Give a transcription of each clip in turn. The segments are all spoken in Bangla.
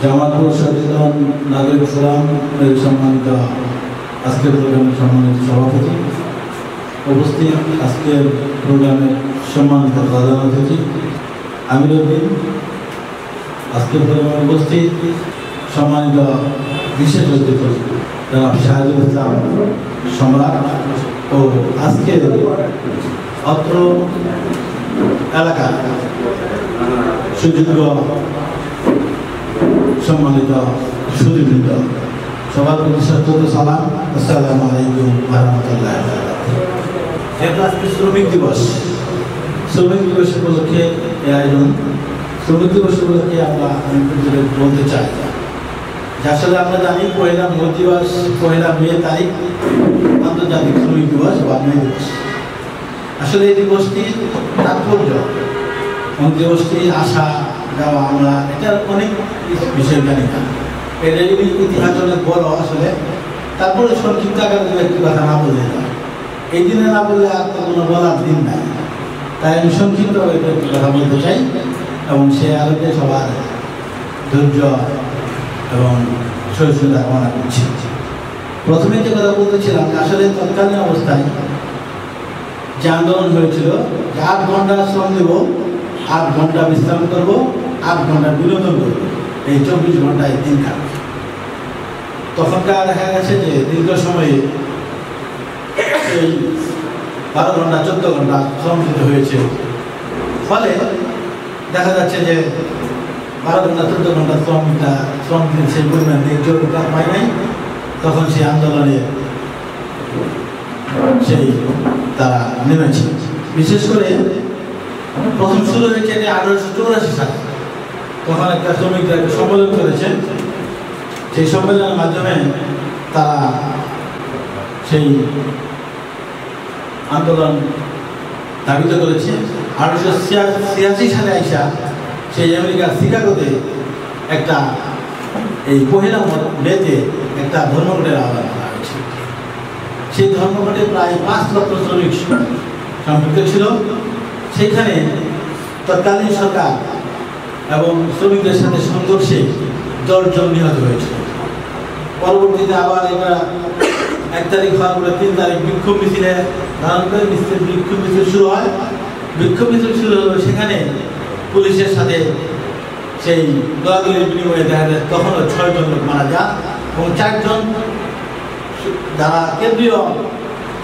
জামালপুর সচেতন নাগরিক ফোরাম এর সম্মানিত আজকের প্রোগ্রামের সম্মানিত সভাপতি, উপস্থিত আজকের প্রোগ্রামের সম্মানিত প্রধান অতিথি আমিরউদ্দিন, আজকের প্রোগ্রামে উপস্থিত সম্মানিত বিশেষ অতিথি জনাব শাহিদুল ইসলাম সম্রাট ও আজকের অত্র এলাকার সুযোগ্য সম্মানিত সুধীবৃন্দ, সবার প্রতি শ্রদ্ধা সালাম। আসসালামু আলাইকুম ওয়া রাহমাতুল্লাহি ওয়া বারাকাতুহু। যেহেতু আজকে শ্রমিক দিবস উপলক্ষে এই আয়োজন। শ্রমিক দিবস উপলক্ষে আমি বলতে চাই যে আসলে আমরা জানি পহেলা মে তারিখ আন্তর্জাতিক শ্রমিক দিবস বা মে দিবস। আসলে এই দিবসটি তাৎপর্য, দিবসটি আসা যাওয়া আমরা এটার অনেক বিষয় জানি না, এর ইতিহাস অনেক বড় আসলে। তারপরে সংক্ষিপ্ত আকারে দু একটি কথা না বললে না, এই দিনে না বললে আর তো কোনো বলার দিন নাই, তাই আমি সংক্ষিপ্তভাবে একটি কথা বলতে চাই এবং সে আলোকে সবার ধৈর্য এবং সহিষ্ণুতা কামনা করছি। প্রথমে যে কথা বলতেছিলাম আসলে তৎকালীন অবস্থায় যে আন্দোলন হয়েছিল যে 8 ঘন্টা শ্রম দেব, 8 ঘন্টা বিশ্রাম করবো, 8 ঘন্টা বিনোদন করবো, এই 24 ঘন্টায় দিন কাটবে। তখনকার দেখা গেছে যে দীর্ঘ সময়ে এই 12 ঘন্টা 14 ঘন্টা শ্রম দিতে হয়েছে, ফলে দেখা যাচ্ছে যে 12 ঘন্টা 14 ঘন্টা শ্রম দিতে সেই পরিমাণে যোগ্যতা পায় নাই। তখন সেই আন্দোলনে তারা নেমেছে। বিশেষ করে প্রথম শুরু হয়েছে 1884 সালে, তখন একটা শ্রমিকরা একটা সম্মেলন করেছে। সেই সম্মেলনের মাধ্যমে তারা সেই আন্দোলন ধাবিত করেছে। 1886 সালে আইসা সেই আমেরিকার শিকাগোতে একটা এই পহেলা মেতে একটা ধর্মঘটের আহ্বান করা হয়েছে। সেই ধর্মঘটে প্রায় 5 লক্ষ শ্রমিক সম্পৃক্ত ছিল। সেইখানে তৎকালীন সরকার এবং শ্রমিকদের সাথে সংঘর্ষে 10 জন নিহত হয়েছিল। পরবর্তীতে আবার এবার 1 তারিখ হওয়ার পরে 3 তারিখ বিক্ষোভ মিছিলে ধারণ করে বিক্ষোভ মিছিল শুরু হয়। বিক্ষোভ মিছিল শুরু হলো, সেখানে পুলিশের সাথে সেই গোলাগুলির বিনিময়ে দেখা যায় তখনও 6 জন লোক মারা যায় এবং 4 জন যারা কেন্দ্রীয়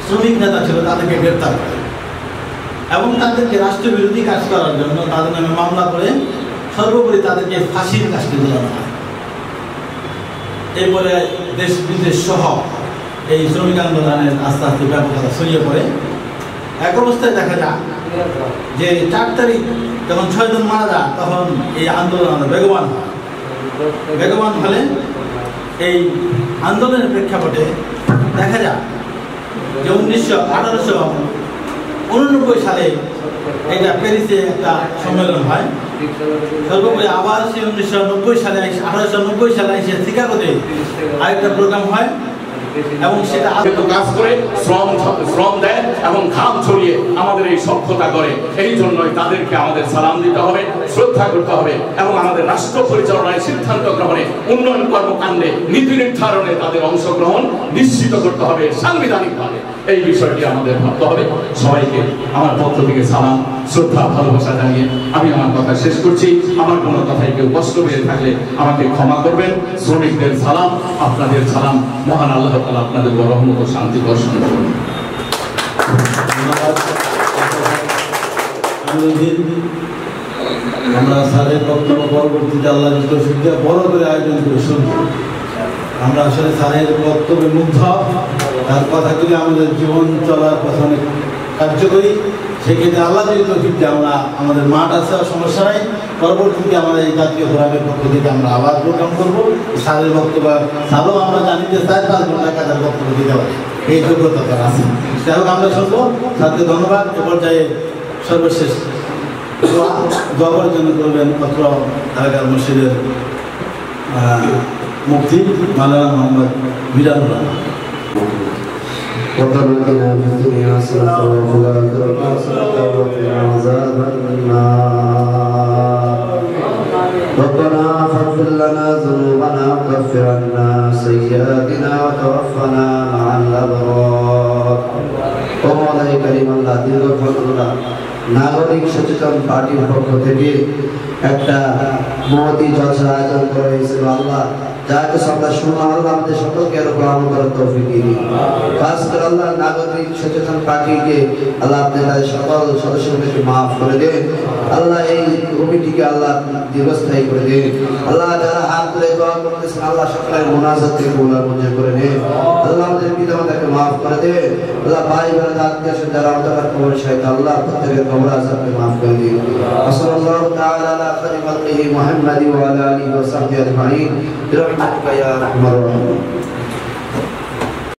শ্রমিক নেতা ছিল তাদেরকে গ্রেপ্তার করে এবং তাদেরকে রাষ্ট্রবিরোধী কাজ করার জন্য তাদের নামে মামলা করে সর্বোপরি তাদেরকে ফাঁসির কাজটি ঝোলানো হয়। এরপরে দেশ বিদেশ সহ এই শ্রমিক আন্দোলনের আস্তে আস্তে ব্যাপকতা ছড়িয়ে পড়ে। এক অবস্থায় দেখা যায় যে 4 তারিখ যখন 6 জন মারা যায়, তখন এই আন্দোলন বেগবান হয়। বেগবান হলে এই আন্দোলনের প্রেক্ষাপটে দেখা যায় যে 1889 সালে এটা প্যারিসে একটা সম্মেলন হয়। সর্বোপরি আবার সেই 1890 সালে এসে শিকাগোতে আরেকটা প্রোগ্রাম হয় এবং সেটা কাজ করে শ্রম দেয় এবং ঘাম ছড়িয়ে আমাদের এই সভ্যতা করে। এই জন্যই তাদেরকে আমাদের সালাম দিতে হবে, শ্রদ্ধা করতে হবে এবং আমাদের রাষ্ট্র পরিচালনায় সিদ্ধান্ত গ্রহণে, উন্নয়ন কর্মকাণ্ডে, নীতি নির্ধারণে তাদের অংশগ্রহণ নিশ্চিত করতে হবে সাংবিধানিকভাবে। এই বিষয়টি আমাদের ভাবতে হবে। সবাইকে আমার পক্ষ থেকে সালাম, শ্রদ্ধা, ভালোবাসা জানিয়ে আমি আমার কথা শেষ করছি। আমার কোনো কথায় কেউ কষ্ট পেয়ে থাকলে আমাকে ক্ষমা করবেন। শ্রমিকদের সালাম, আপনাদের সালাম। মহান আল্লাহ তাআলা আপনাদের রহমত ও শান্তি বর্ষণ করুন। আমরা স্যারের বক্তব্য পরবর্তীতে আল্লাহ বড় করে আয়োজন করে শুনব। আমরা আসলে স্যারের বক্তব্যে মুগ্ধ, তার কথাগুলি আমাদের জীবন চলার পথে অনেক কার্যকরী। সেক্ষেত্রে আল্লাহ যদি তৌফিক দেয় আমরা আমাদের মাঠ আছে, সমস্যা নাই। পরবর্তীতে আমাদের এই জাতীয় ফোরামের পক্ষ থেকে আমরা আবার প্রোগ্রাম করবো। স্যারের বক্তব্য স্যারও আমরা জানি যে 4-5 ঘন্টা কাজের বক্তব্য দিতে পারে, এই যোগ্যতা তার আছে। যাই হোক আমরা শুনবো। স্যারকে ধন্যবাদ। এ পর্যায়ে সর্বশেষ দোয়া করার জন্য করবেন অত্র এলাকার মসজিদের মুফতি মাওলানা মোহাম্মদ মিজানুর রহমান। ربنا آتنا في الدنيا حسنة وفي الآخرة حسنة وقنا عذاب النار. ربنا فاغفر لنا ذنوبنا وكفر عنا سيئاتنا وتوفنا مع الأبرار ও মওলাই কারীম আল্লাহ দীর্ঘক্ষণ নাগরিক সচেতন পার্টির পক্ষ থেকে একটা মহতি জলসা আয়োজন করা হয়েছিল আল্লাহ যাকে আমরা শুনলাম আল্লাহ আমাদের সকলকে এর উপর আমল করার তৌফিক দিন খাস করে আল্লাহ নাগরিক সচেতন পার্টিকে আল্লাহ আপনাদের সকল সদস্যদেরকে মাফ করে দেন আল্লাহ এই কমিটিকে আল্লাহ দীর্ঘস্থায়ী করে দেন আল্লাহ যারা হাত তুলে দোয়া করতেছেন আল্লাহ সকলের মুনাজাতকে কবুল মঞ্জুর করে নেন আল্লাহ আমাদের পিতামাতাকে মাফ করে দেন আল্লাহ ভাই বোনেরা আত্মীয়স্বজন যারা অন্ধকার কবর শাহিদ আল্লাহ প্রত্যেকের কবর আযাবকে মাফ করে দিন সাল্লাল্লাহু তাআলা আলা খায়রি খালকিহি মুহাম্মাদি ওয়া আলা আলিহি ওয়া সাহবিহি আজমাইন برحمتك يا ارحم الراحمين